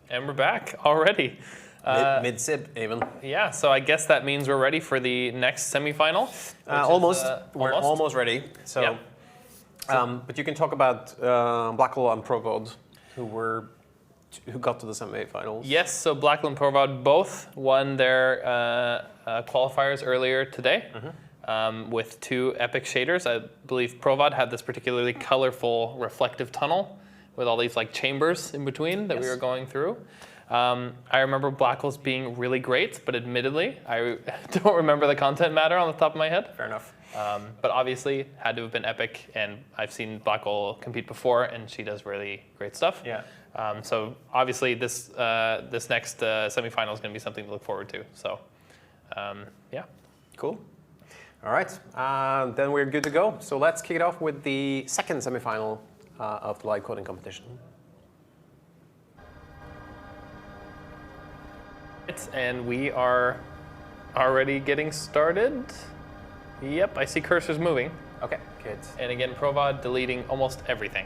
And we're back already. Mid-sib, even. Yeah, so I guess that means we're ready for the next semifinal. Almost. We're almost ready. So, yeah. but you can talk about blackle and provod, who got to the semifinals. Yes, so blackle and provod both won their qualifiers earlier today with 2 epic shaders. I believe provod had this particularly colorful reflective tunnel with all these like chambers in between that we were going through. I remember blackle's being really great, but admittedly, I don't remember the content matter on the top of my head. Fair enough. But obviously, had to have been epic, and I've seen blackle compete before, and she does really great stuff. Yeah. So obviously, this next semifinal is going to be something to look forward to. So, yeah. Cool. All right, then we're good to go. So let's kick it off with the second semifinal of the live coding competition. And we are already getting started. Yep, I see cursors moving. Okay, good. And again, provod deleting almost everything,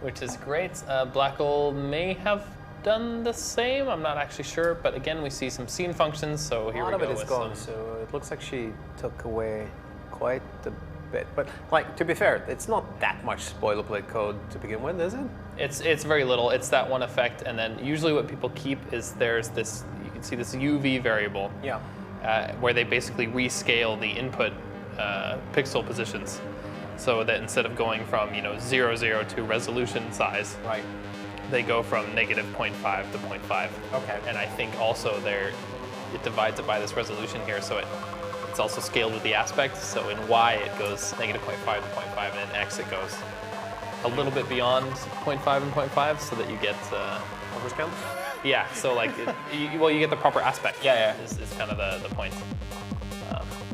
which is great. Blackle may have done the same. I'm not actually sure, but again, we see some scene functions. So here we go. A lot of it is gone, so it looks like she took away quite a bit. But like, to be fair, it's not that much boilerplate code to begin with, is it? It's very little. It's that one effect, and then usually what people keep is there's this. You can see this UV variable. Yeah. Where they basically rescale the input pixel positions, so that instead of going from 0, 0 to resolution size, right, they go from -0.5 to 0.5. Okay. And I think also it divides it by this resolution here, so it's also scaled with the aspect. So in Y it goes -0.5 to 0.5, and in X it goes a little bit beyond 0.5 and 0.5, so that you get overscan. Yeah, so like, you get the proper aspect. Yeah. Is kind of the point,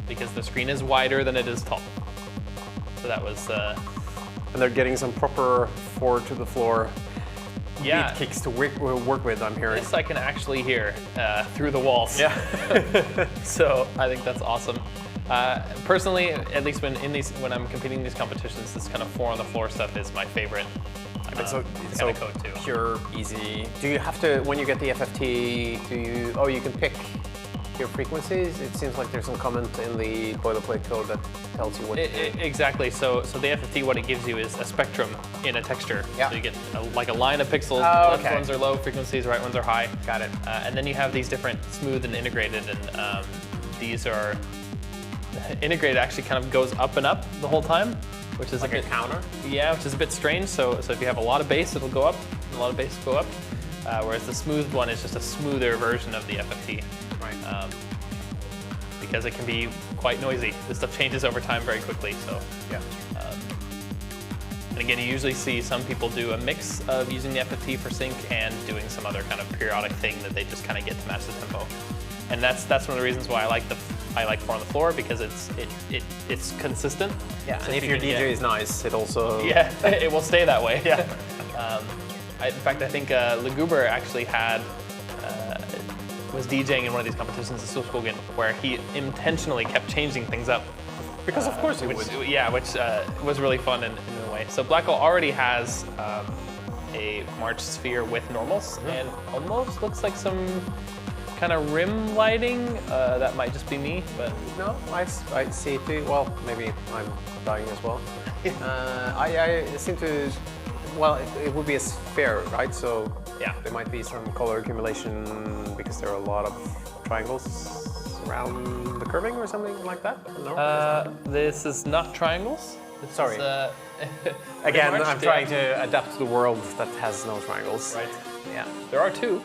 because the screen is wider than it is tall. So that was. And they're getting some proper forward to the floor. Yeah. Beat kicks to work with. I'm hearing. This I can actually hear through the walls. Yeah. So I think that's awesome. Personally, at least when I'm competing in these competitions, this kind of 4 on the floor stuff is my favorite. It's so code too. Pure, easy. Do you have to, when you get the FFT, you can pick your frequencies? It seems like there's some comment in the boilerplate code that tells you what to do. Exactly. So the FFT, what it gives you is a spectrum in a texture. Yeah. So you get like a line of pixels. Oh, Left ones are low frequencies, right ones are high. Got it. And then you have these different smooth and integrated, and these are integrated actually kind of goes up and up the whole time, which is like a bit counter. Yeah, which is a bit strange. So if you have a lot of bass, it'll go up. A lot of bass will go up. Whereas the smooth one is just a smoother version of the FFT. Right. Because it can be quite noisy. This stuff changes over time very quickly. So yeah. And again, you usually see some people do a mix of using the FFT for sync and doing some other kind of periodic thing that they just kind of get to match the tempo. And that's one of the reasons why I like 4 on the floor, because it's consistent. Yeah, so and if your DJ is nice, it also... Yeah, it will stay that way. Yeah. In fact, I think Laguber actually was DJing in one of these competitions at Solskogen, where he intentionally kept changing things up. Because of course he would. Yeah, which was really fun in a way. So blackle already has a March sphere with normals, and almost looks like some kind of rim lighting. That might just be me, but no, I see it too. Well, maybe I'm dying as well. I seem to. Well, it would be a sphere, right? So yeah, there might be some color accumulation because there are a lot of triangles around the curving or something like that. No. This is not triangles. Sorry. Again, I'm trying to adapt to the world that has no triangles. Right. Yeah. There are 2.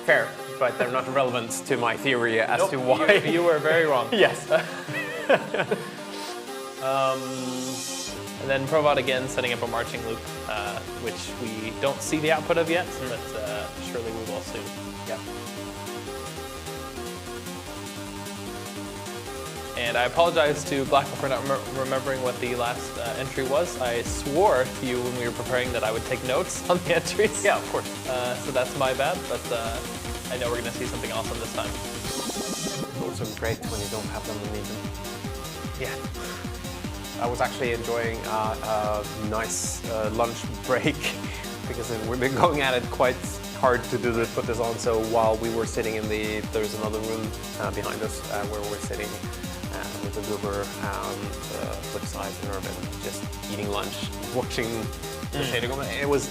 Fair, but they're not relevant to my theory as to why. You were very wrong. Yes. And then provod again, setting up a marching loop, which we don't see the output of yet, but surely we will soon. Yeah. And I apologize to Blackle for not remembering what the last entry was. I swore to you when we were preparing that I would take notes on the entries. Yeah, of course. So that's my bad, but I know we're going to see something awesome this time. It's also great when you don't have them and need them. Yeah. I was actually enjoying a nice lunch break because we've been going at it quite hard to put this on. So while we were sitting in there's another room behind us where we're sitting with the Goober on the flip side and Irvin, just eating lunch, watching the shader go. It was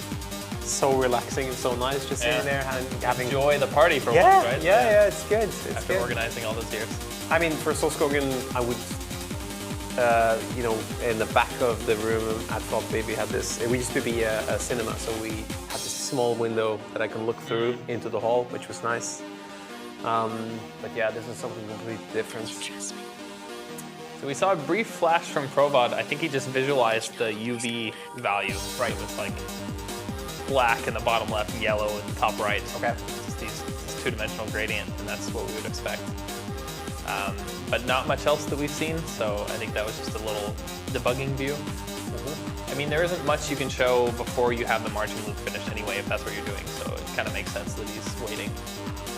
so relaxing and so nice just sitting there and having enjoy the party for once, right? Yeah, it's good. It's After good. organizing all those years. I mean, for Solskogen, I would, in the back of the room at Provod, we had this. It used to be a cinema, so we had this small window that I can look through into the hall, which was nice. But yeah, this is something completely different. So we saw a brief flash from Provod. I think he just visualized the UV value, right? It was like black in the bottom left, yellow in the top right. Okay. Just this two-dimensional gradient, and that's what we would expect. But not much else that we've seen, so I think that was just a little debugging view. I mean, there isn't much you can show before you have the marching loop finished anyway, if that's what you're doing, so it kind of makes sense that he's waiting.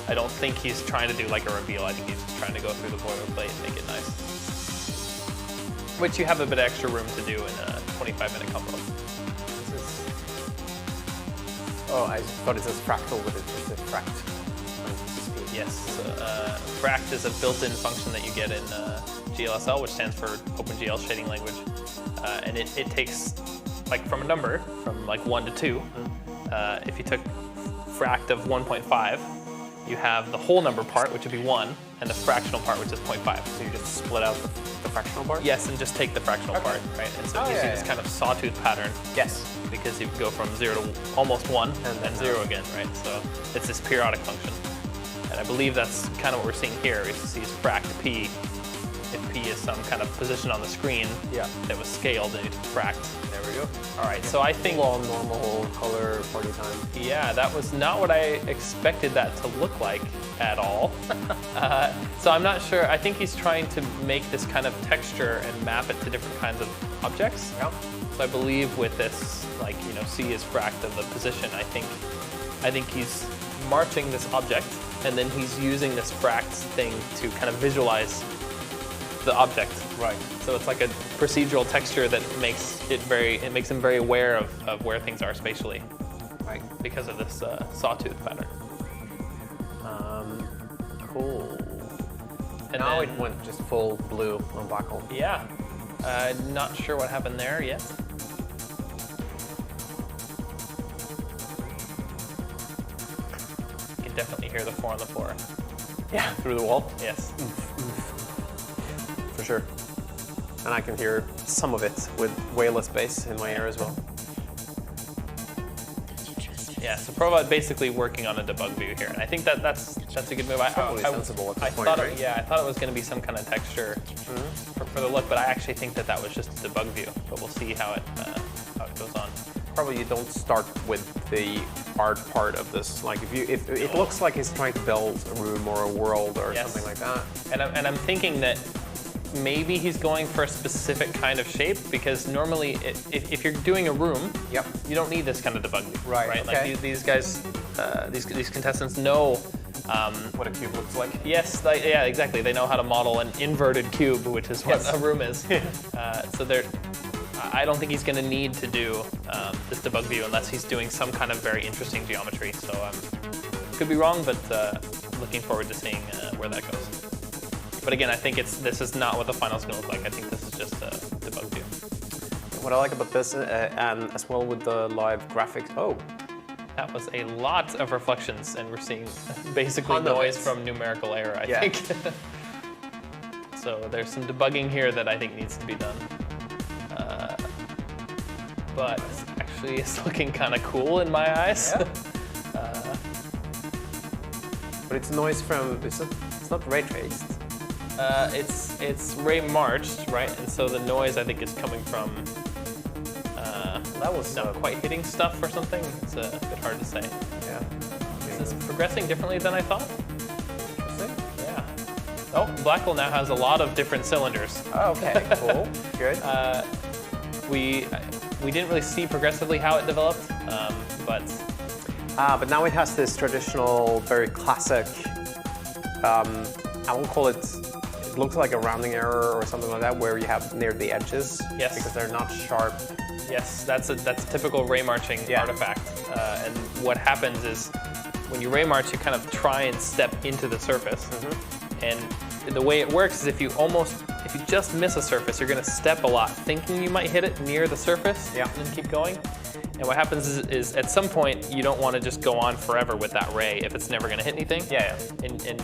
I don't think he's trying to do like a reveal. I think he's just trying to go through the boilerplate and make it nice. Which you have a bit of extra room to do in a 25-minute compo. Oh, I thought it says fractal, but it's just a fract. Yes, fract is a built-in function that you get in GLSL, which stands for OpenGL Shading Language, and it takes, like, from a number, from like 1 to 2. If you took fract of 1.5, you have the whole number part, which would be 1, and the fractional part, which is 0.5. So you just split out the fractional part? Yes, and just take the fractional part, right? And so you see this kind of sawtooth pattern. Yes. Because you go from 0 to almost 1 and then 0 again, right? So it's this periodic function. And I believe that's kind of what we're seeing here. We see fract P. If P is some kind of position on the screen that was scaled, then you fract. There we go. All right, so I think... Long, normal color party time. Yeah, that was not what I expected that to look like at all. So I'm not sure. I think he's trying to make this kind of texture and map it to different kinds of objects. Yeah. So I believe with this, like, C is fract of the position, I think he's marching this object, and then he's using this fract thing to kind of visualize the object. Right. So it's like a procedural texture that makes him very aware of where things are spatially. Right. Because of this sawtooth pattern. Cool. And now then, it went just full blue on blackle. Yeah. Not sure what happened there yet. You can definitely hear the 4 on the floor. Yeah, through the wall. Yes. For sure. And I can hear some of it with way less bass in my ear as well. Yeah, so Provod basically working on a debug view here, and I think that's a good move. Probably sensible at this point, thought right? I thought it was going to be some kind of texture for the look, but I actually think that was just a debug view. But we'll see how it goes on. Probably you don't start with the art part of this. Like if it looks like he's trying to build a room or a world or something like that. And I'm thinking that maybe he's going for a specific kind of shape, because normally if you're doing a room, you don't need this kind of debug view. Right. Okay. Like these guys, these contestants know what a cube looks like. Yes, yeah, exactly. They know how to model an inverted cube, which is what a room is. So I don't think he's going to need to do this debug view unless he's doing some kind of very interesting geometry. So could be wrong, but looking forward to seeing where that goes. But again, I think this is not what the final is going to look like. I think this is just a debug view. What I like about this, and as well with the live graphics, that was a lot of reflections, and we're seeing basically noise from numerical error, I think. So there's some debugging here that I think needs to be done. But actually it's looking kind of cool in my eyes. Yeah. But it's noise from, it's not ray traced. It's ray marched, right? And so the noise, I think, is coming from That was not quite hitting stuff or something. It's a bit hard to say. Yeah. Is this progressing differently than I thought? Interesting. Yeah. Oh, blackle now has a lot of different cylinders. Oh, okay, cool, good. We didn't really see progressively how it developed, but now it has this traditional, very classic, I won't call it looks like a rounding error or something like that, where you have near the edges. Yes. Because they're not sharp. Yes, that's a typical ray marching artifact. And what happens is when you ray march, you kind of try and step into the surface. And the way it works is if you just miss a surface, you're going to step a lot, thinking you might hit it near the surface, and then keep going. And what happens is at some point you don't want to just go on forever with that ray if it's never going to hit anything. And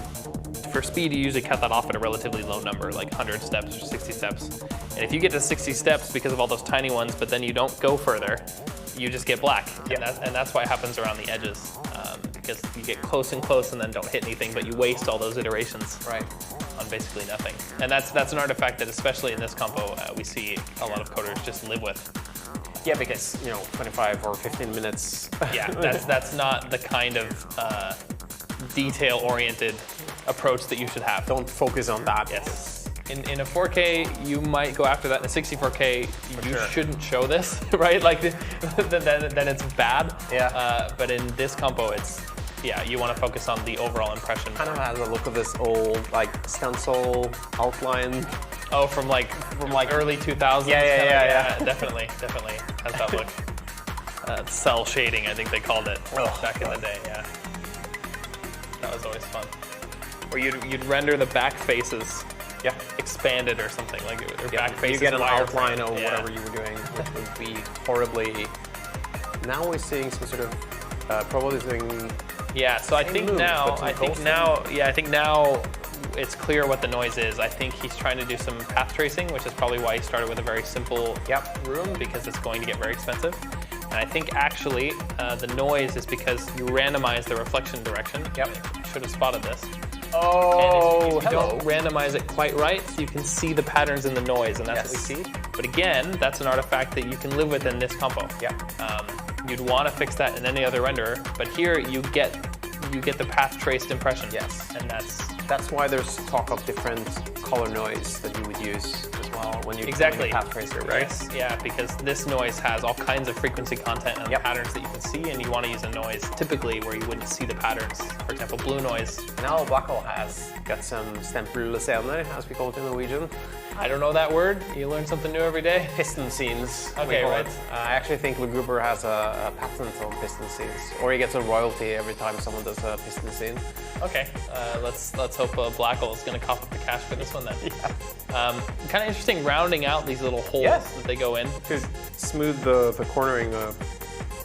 for speed, you usually cut that off at a relatively low number, like 100 steps or 60 steps. And if you get to 60 steps because of all those tiny ones, but then you don't go further, you just get black. And that's why it happens around the edges, because you get close and close and then don't hit anything, but you waste all those iterations on basically nothing. And that's an artifact that, especially in this compo, we see a lot of coders just live with. Yeah, because 25 or 15 minutes. Yeah, that's not the kind of detail-oriented approach that you should have. Don't focus on that. Yes. In a 4K, you might go after that. In a 64K, you shouldn't show this, right? Like, then it's bad. Yeah. But in this compo, you want to focus on the overall impression. Kind of has a look of this old, like, stencil outline. Oh, from early 2000s? Yeah. Definitely has that look. Cell shading, I think they called it back in the day, yeah. That was always fun. Or you'd render the back faces expanded or something, or back faces. You get an outline wireframe. of whatever you were doing, which would be horribly. Now we're seeing some sort of provod is doing. Yeah, so I think now it's clear what the noise is. I think he's trying to do some path tracing, which is probably why he started with a very simple room, because it's going to get very expensive. And I think actually the noise is because you randomize the reflection direction. You should have spotted this. Oh, and if you don't randomize it quite right, you can see the patterns in the noise, and that's what we see. But again, that's an artifact that you can live with in this compo. You'd want to fix that in any other renderer, but here you get the path traced impression. And that's why there's talk of different color noise that you would use as well when you exactly path tracer, right? Yes, yeah, because this noise has all kinds of frequency content and patterns that you can see, and you want to use a noise typically where you wouldn't see the patterns. For example, blue noise. Now blackle has got some stempelscener, as we call it in Norwegian. I don't know that word. You learn something new every day. Piston scenes. Okay, right. I actually think Luguber has a patent on piston scenes, or he gets a royalty every time someone does a piston scene. Okay, let's hope blackle is going to cough up the cash for this one then. Kind of interesting rounding out these little holes that they go in. To smooth the cornering,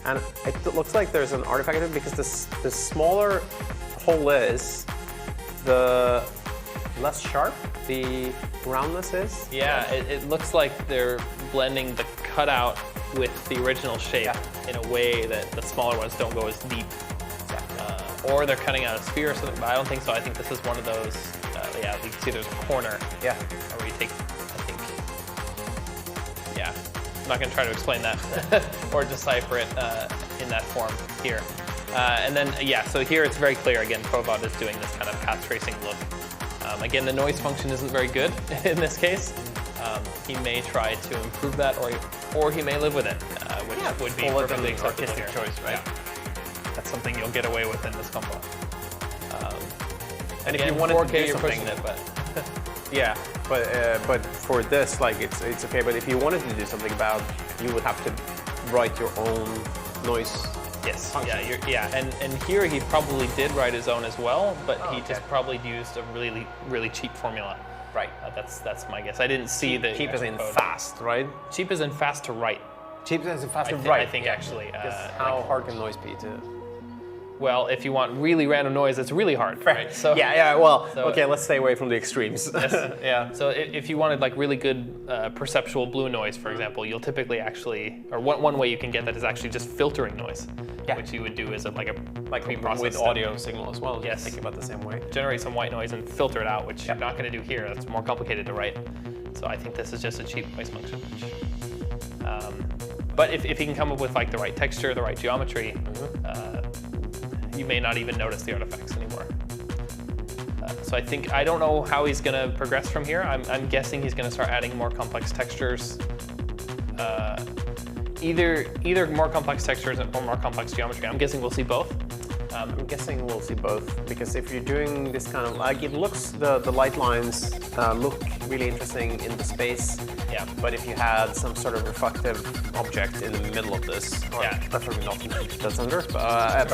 and it looks like there's an artifact in it, because the smaller hole is, the less sharp the roundness is. Yeah, it looks like they're blending the cutout with the original shape in a way that the smaller ones don't go as deep. Or they're cutting out a sphere or something, but I don't think so. I think this is one of those, you can see there's a corner where you take, I'm not gonna try to explain that or decipher it in that form here. And then, so here it's very clear, again, provod is doing this kind of path tracing look. Again, the noise function isn't very good in this case. He may try to improve that, or he may live with it, which would be perfectly acceptable here. Choice, right? That's something you'll get away with in this compo. And again, if you wanted 4K, to do you're something, pushing it, but but for this, like it's okay. But if you wanted to do something about, you would have to write your own noise. Yes. And here he probably did write his own as well, but he just probably used a really, really cheap formula. Right. That's my guess. I didn't see the cheap as in code. fast, right? Cheap as in fast to write. Cheap as in fast to write. I think actually. How hard can noise be to? Well, if you want really random noise, it's really hard, right? So okay, let's stay away from the extremes. Yes. So if you wanted like really good perceptual blue noise, for example, you'll typically actually, or one way you can get that is actually just filtering noise, which you would do as a pre-processed with audio signal as well. Yes. Thinking about the same way. Generate some white noise and filter it out, which you're not going to do here. That's more complicated to write. So I think this is just a cheap noise function. But if he can come up with like the right texture, the right geometry, you may not even notice the artifacts anymore. So I don't know how he's going to progress from here. I'm guessing he's going to start adding more complex textures. Either more complex textures or more complex geometry. I'm guessing we'll see both. I'm guessing we'll see both, because if you're doing this kind of, like, it looks, the light lines look really interesting in the space. Yeah. But if you had some sort of reflective object in the middle of this, or preferably not that's under, but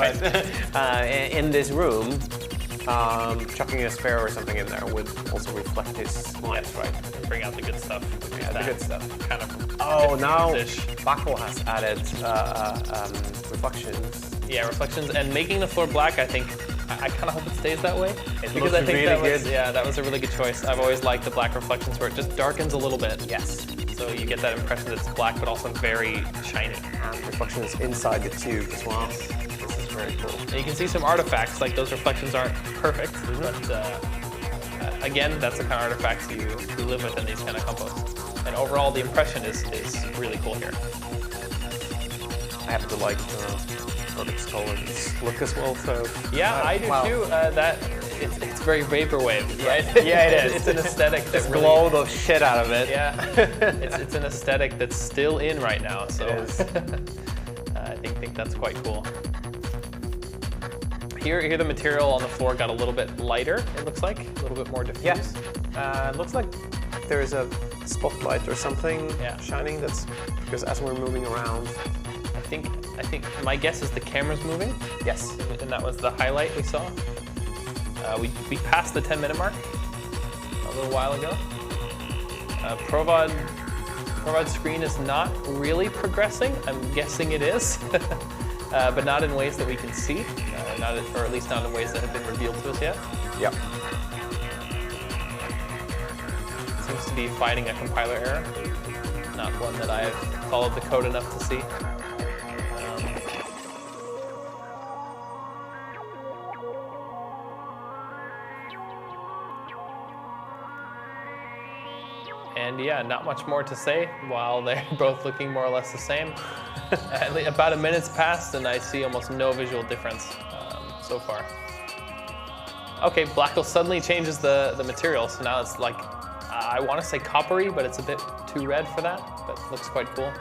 in this room, chucking a sphere or something in there would also reflect his lines, right? Bring out the good stuff. Yeah, the good stuff. Kind of. Oh, now blackle has added reflections. Yeah, reflections, and making the floor black. I think I kind of hope it stays that way, It because looks I think really good. that was a really good choice. I've always liked the black reflections where it just darkens a little bit. Yes. So you get that impression that it's black, but also very shiny. And reflections inside the tube as well. This is very cool. And you can see some artifacts, like those reflections aren't perfect, but again, that's the kind of artifacts you live with in these kind of compos. And overall, the impression is really cool here. I happen to like Nordic colors look as well, so... Yeah, I do too. It's very vaporwave, right? Yeah, it is. It's an aesthetic that Just really... glow the shit out of it. Yeah, it's an aesthetic that's still in right now, so I think that's quite cool. Here the material on the floor got a little bit lighter, it looks like, a little bit more diffuse. Yeah, it looks like there's a spotlight or something shining, that's because as we're moving around. I think my guess is the camera's moving. Yes. And that was the highlight we saw. We passed the 10-minute mark a little while ago. Provod's screen is not really progressing. I'm guessing it is, but not in ways that we can see, or at least not in ways that have been revealed to us yet. Yep. Seems to be fighting a compiler error, not one that I have followed the code enough to see. And yeah, not much more to say while they're both looking more or less the same. About a minute's passed and I see almost no visual difference so far. Okay, blackle suddenly changes the material, so now it's like, I want to say coppery, but it's a bit too red for that, but looks quite cool.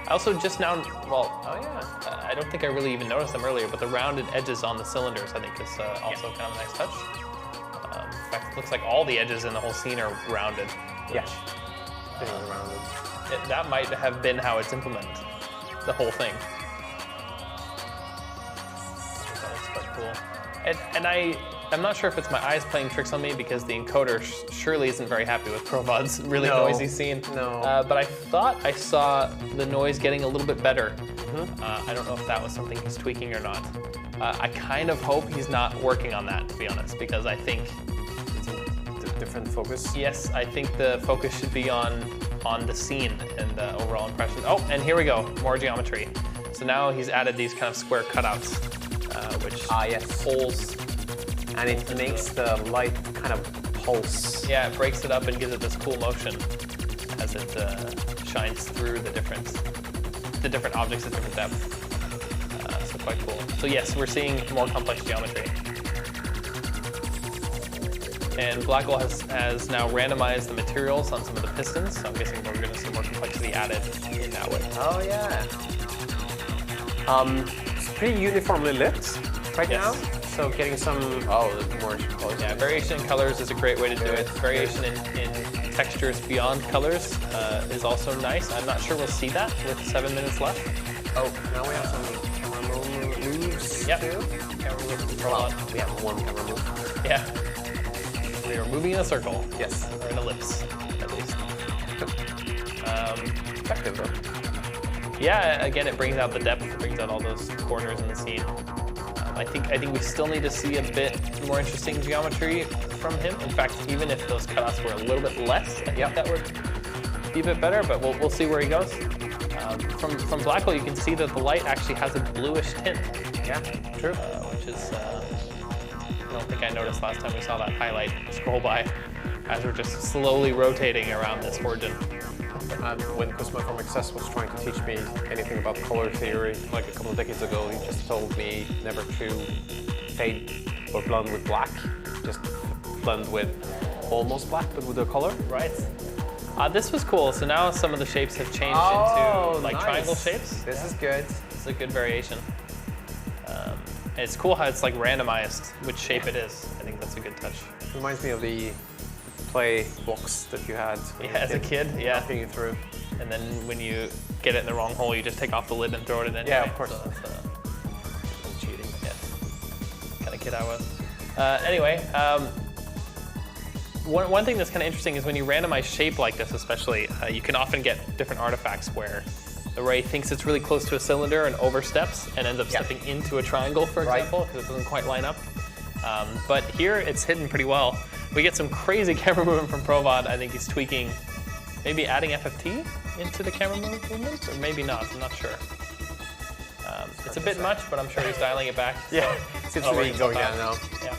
I also just now, I don't think I really even noticed them earlier, but the rounded edges on the cylinders I think is also kind of a nice touch. In fact, it looks like all the edges in the whole scene are rounded. Yeah. That might have been how it's implemented, the whole thing. That looks quite cool. And I'm not sure if it's my eyes playing tricks on me, because the encoder surely isn't very happy with Provod's really noisy scene. No. But I thought I saw the noise getting a little bit better. I don't know if that was something he's tweaking or not. I kind of hope he's not working on that, to be honest, because I think different focus. Yes, I think the focus should be on the scene and the overall impression. Oh, and here we go, more geometry. So now he's added these kind of square cutouts, which pulls. And it makes the light kind of pulse. Yeah, it breaks it up and gives it this cool motion as it shines through the different objects at different depth. So quite cool. So yes, we're seeing more complex geometry. And blackle has now randomized the materials on some of the pistons, so I'm guessing we're going to see more complexity added in that way. Oh yeah. It's pretty uniformly lit right now. So getting some more colors. Yeah, variation in colors is a great way to do it. Variation in textures beyond colors is also nice. I'm not sure we'll see that with 7 minutes left. Oh, now we have some camera moves. Yep. Too. Camera moves a Well, lot. we have one camera move. Yeah. We are moving in a circle. Yes. Or an ellipse, at least. Effective though. Yeah, again, it brings out the depth. It brings out all those corners in the scene. I think we still need to see a bit more interesting geometry from him. In fact, even if those cutouts were a little bit less, I think that would be a bit better, but we'll see where he goes. From blackle, you can see that the light actually has a bluish tint. Yeah, true. Which is, I don't think I noticed last time we saw that highlight scroll by, as we're just slowly rotating around this origin. When Kusma from Access was trying to teach me anything about color theory, like a couple of decades ago, he just told me never to fade or blend with black, just blend with almost black, but with a color. Right. This was cool. So now some of the shapes have changed into like triangle shapes. This is good. It's a good variation. And it's cool how it's like randomized which shape it is. I think that's a good touch. Reminds me of the play box that you had As a kid, yeah. Knocking you through. And then when you get it in the wrong hole, you just take off the lid and throw it in anyway. Yeah, of course. So that's cheating. Yeah. Kind of kid I was. Anyway, one thing that's kind of interesting is when you randomize shape like this, especially, you can often get different artifacts where the ray thinks it's really close to a cylinder and oversteps and ends up stepping into a triangle, for example, because it doesn't quite line up. But here it's hidden pretty well. We get some crazy camera movement from Provod. I think he's tweaking, maybe adding FFT into the camera movement, or maybe not, I'm not sure. It's a bit much, but I'm sure he's dialing it back. Yeah, it seems to be going down now. Yeah.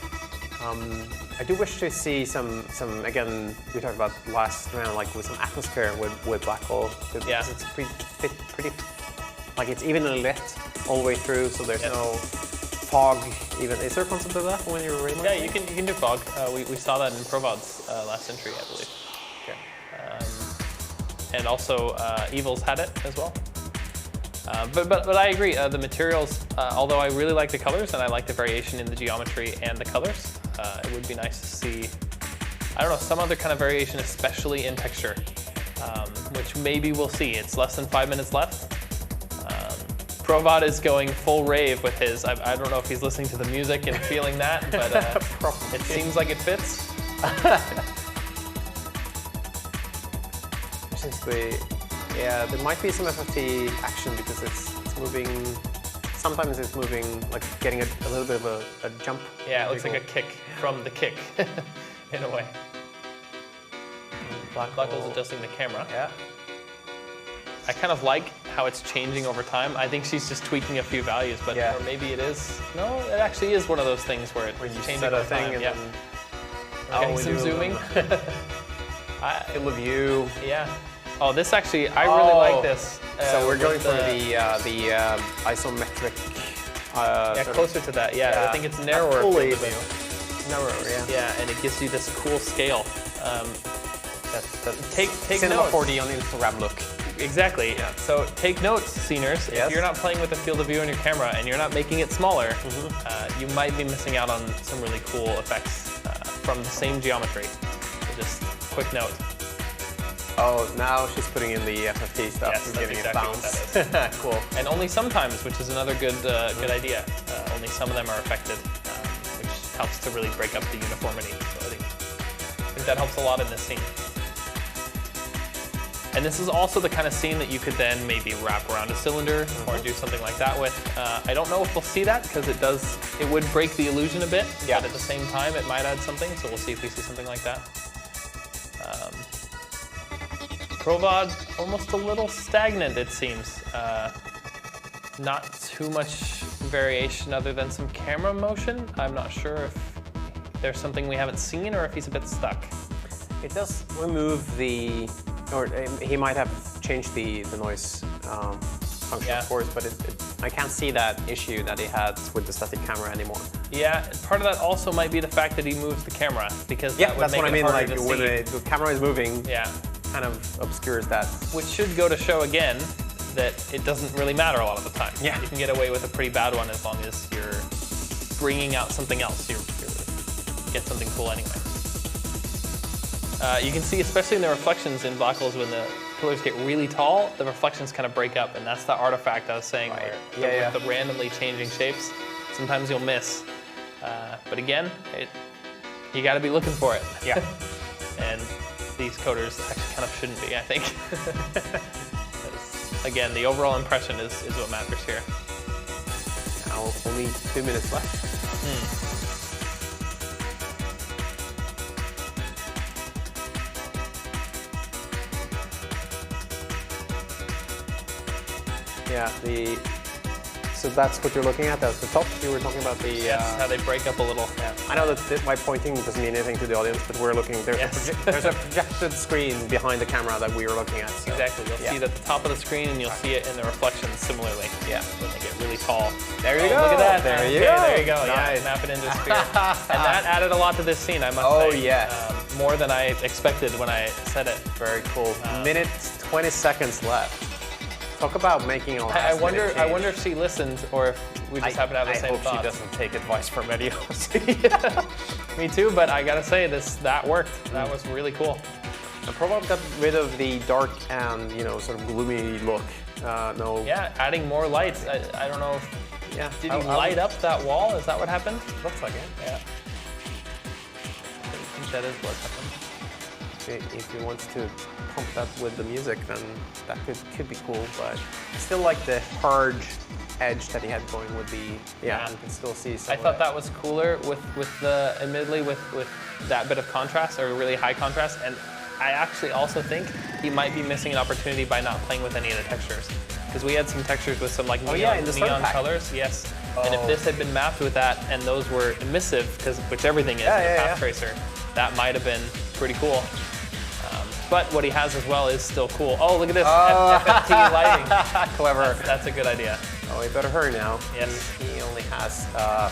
I do wish to see some again, we talked about last round, like with some atmosphere with blackle. Yeah. It's pretty, like it's evenly lit all the way through, so there's no fog even. Is there a concept of that when you're randomizing? Yeah, you can do fog. We saw that in Provod's last entry, I believe. Okay. And also Evil's had it as well. But I agree, the materials, although I really like the colors and I like the variation in the geometry and the colors, it would be nice to see, I don't know, some other kind of variation, especially in texture, which maybe we'll see. It's less than 5 minutes left. Provod is going full rave with his, I don't know if he's listening to the music and feeling that, but it seems like it fits. Yeah, there might be some FFT action because it's moving. Sometimes it's moving, like getting a little bit of a jump. Yeah, it looks like a kick from the kick, in a way. Blackle's adjusting the camera. Yeah. I kind of like how it's changing over time. I think she's just tweaking a few values, but or maybe it is. No, it actually is one of those things where it's changing over time. And yeah. then, Getting some zooming. Field of view. Yeah. Oh, this actually, I really like this. So we're going for the isometric. Yeah, closer to that. Yeah, I think it's narrower. Fully view. Narrower, yeah. Yeah, and it gives you this cool scale. Take Cinema notes. 4D on Instagram look. Exactly. Yeah. So take notes, sceners. If you're not playing with the field of view on your camera and you're not making it smaller, you might be missing out on some really cool effects from the same geometry. So just quick note. Oh, now she's putting in the FFT stuff. Yes, that's getting exactly it bounced. what that is. Cool. And only sometimes, which is another good idea. Only some of them are affected, which helps to really break up the uniformity. So I think that helps a lot in this scene. And this is also the kind of scene that you could then maybe wrap around a cylinder or do something like that with. I don't know if we'll see that because it would break the illusion a bit, but at the same time it might add something, so we'll see if we see something like that. Provod, almost a little stagnant it seems. Not too much variation other than some camera motion. I'm not sure if there's something we haven't seen or if he's a bit stuck. It does remove the, or he might have changed the noise function, of course, but I can't see that issue that he had with the static camera anymore. Yeah, part of that also might be the fact that he moves the camera, because that would that's make what I it mean. harder Like to when see. the camera is moving, kind of obscures that. Which should go to show again that it doesn't really matter a lot of the time. Yeah. You can get away with a pretty bad one as long as you're bringing out something else. You get something cool anyway. You can see, especially in the reflections in blackles, when the pillars get really tall, the reflections kind of break up, and that's the artifact I was saying, where with the randomly changing shapes, sometimes you'll miss. But again, you got to be looking for it. Yeah. And these coders actually kind of shouldn't be, I think. Again, the overall impression is what matters here. Now only 2 minutes left. Yeah, so that's what you're looking at. That's the top. You were talking about the how they break up a little. Yeah. I know that my pointing doesn't mean anything to the audience, but we're looking. There's a projected screen behind the camera that we are looking at. So. Exactly. You'll see it at the top of the screen, and you'll see it in the reflections similarly. Yeah. When they get really tall. There you go. Look at that. There you go. There you go. Nice. Yeah, map it into a sphere. And that added a lot to this scene, I must say. Oh yeah. More than I expected when I said it. Very cool. Minute 20 seconds left. Talk about making all I wonder change. if she listened or if we just happen to have the same I hope thoughts. she doesn't take advice from any of us. Me too, but I gotta say that worked. That was really cool. The provod got rid of the dark and sort of gloomy look. No. Yeah, adding more lights. I don't know. Yeah. Did you light up that wall? Is that what happened? Looks like it. Yeah. I think that is what happened. If he wants to pump that with the music, then that could be cool. But I still like the hard edge that he had going with the. Yeah, you can still see some. I thought that was cooler with the admittedly with that bit of contrast or really high contrast, and I actually also think he might be missing an opportunity by not playing with any of the textures, because we had some textures with some like neon, in the neon pack. colors. Yes. And if this had been mapped with that and those were emissive, which everything is in a path tracer, that might have been pretty cool. But what he has as well is still cool. Oh, look at this, FFT lighting. Clever. That's a good idea. Oh, we better hurry now. Yes. He only has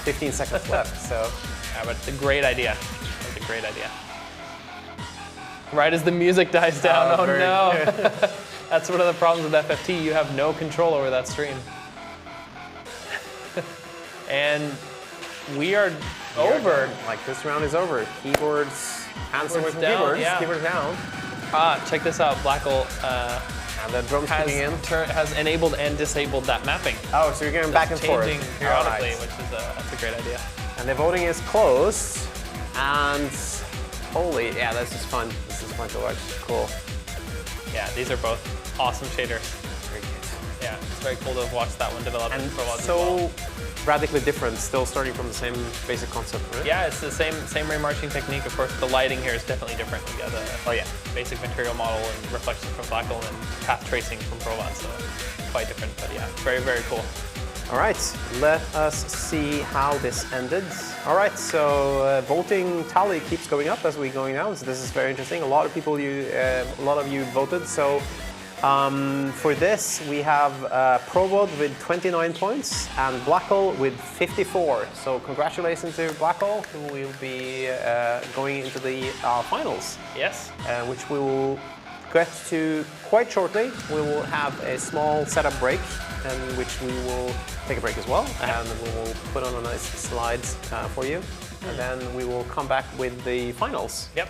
15 seconds left, so. Yeah, but it's a great idea. It's a great idea. Right as the music dies down, oh no. That's one of the problems with FFT. You have no control over that stream. And we are over. Like, this round is over. Keyboards, hands away from down, keyboards. yeah. Keyboards down. Check this out. blackle And the drums kicking in. has enabled and disabled that mapping. Oh, so you're going back and forth. Changing periodically, All right. which is that's a great idea. And the voting is closed. And holy, yeah, this is fun. This is fun to watch. Cool. Yeah, these are both awesome shaders. Very good. Yeah, it's very cool to have watched that one develop. And provod as so well. radically different, still starting from the same basic concept, right? Yeah, it's the same ray marching technique. Of course, the lighting here is definitely different. We got the basic material model and reflection from blackle and path tracing from provod, so quite different. But yeah, very, very cool. All right, let us see how this ended. All right, so voting tally keeps going up as we're going down. So this is very interesting. A lot of people, a lot of you voted. So for this, we have provod with 29 points and blackle with 54. So congratulations to blackle, who will be going into the finals. Yes. Which we will get to quite shortly. We will have a small setup break, in which we will take a break as well, and we will put on a nice slides for you, and then we will come back with the finals. Yep.